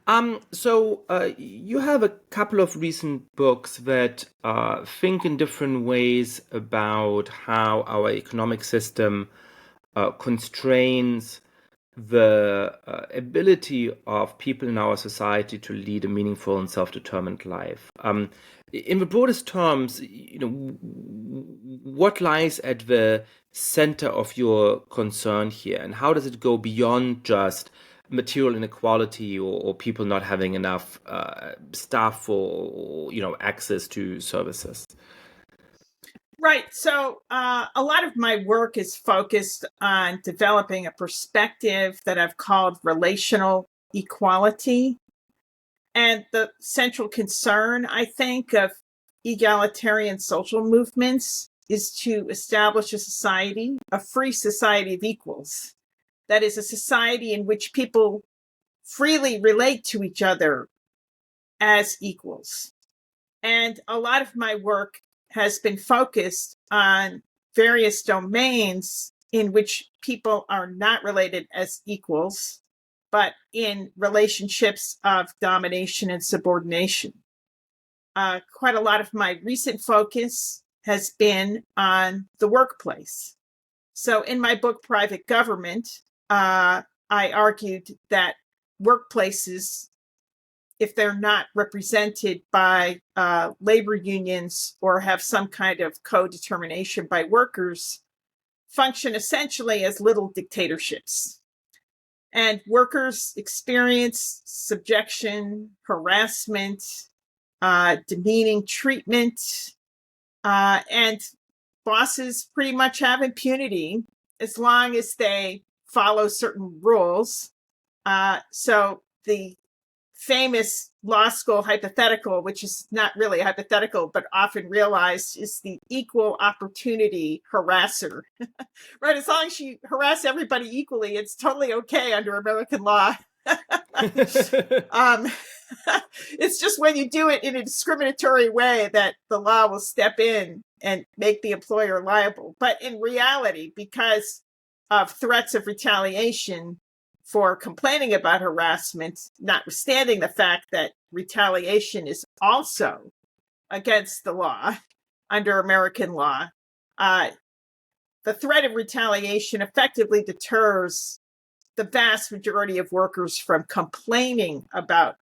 You have a couple of recent books that think in different ways about how our economic system constrains the ability of people in our society to lead a meaningful and self-determined life. In the broadest terms, what lies at the center of your concern here, and how does it go beyond just material inequality or people not having enough staff or access to services? Right. So a lot of my work is focused on developing a perspective that I've called relational equality. And the central concern, I think, of egalitarian social movements is to establish a society, a free society of equals. That is, a society in which people freely relate to each other as equals. And a lot of my work has been focused on various domains in which people are not related as equals, but in relationships of domination and subordination. Quite a lot of my recent focus has been on the workplace. So in my book, Private Government, I argued that workplaces, if they're not represented by labor unions or have some kind of co-determination by workers, function essentially as little dictatorships. And workers experience subjection, harassment, demeaning treatment, and bosses pretty much have impunity as long as they follow certain rules. So the famous law school hypothetical, which is not really hypothetical, but often realized, is the equal opportunity harasser. Right? As long as you harass everybody equally, it's totally okay under American law. um, it's just when you do it in a discriminatory way that the law will step in and make the employer liable. But in reality, because of threats of retaliation for complaining about harassment, notwithstanding the fact that retaliation is also against the law under American law, the threat of retaliation effectively deters the vast majority of workers from complaining about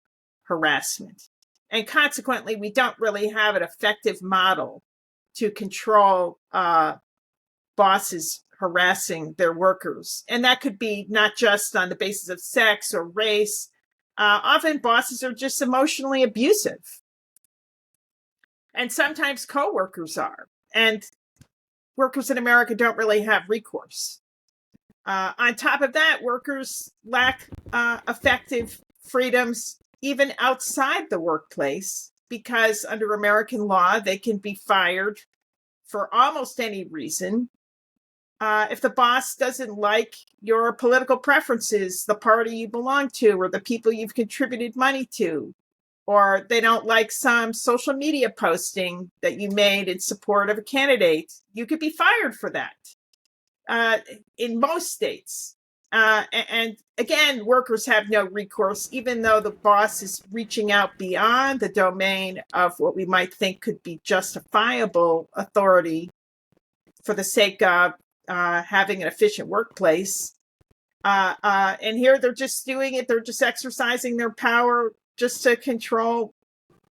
harassment. And consequently, we don't really have an effective model to control bosses harassing their workers. And that could be not just on the basis of sex or race. Often bosses are just emotionally abusive. And sometimes coworkers are. And workers in America don't really have recourse. On top of that, workers lack effective freedoms even outside the workplace because under American law, they can be fired for almost any reason. If the boss doesn't like your political preferences, the party you belong to, or the people you've contributed money to, or they don't like some social media posting that you made in support of a candidate, you could be fired for that in most states. And again, workers have no recourse, even though the boss is reaching out beyond the domain of what we might think could be justifiable authority for the sake of having an efficient workplace. And here they're just doing it. They're just exercising their power just to control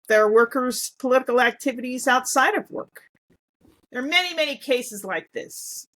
their workers' political activities outside of work. There are many, many cases like this.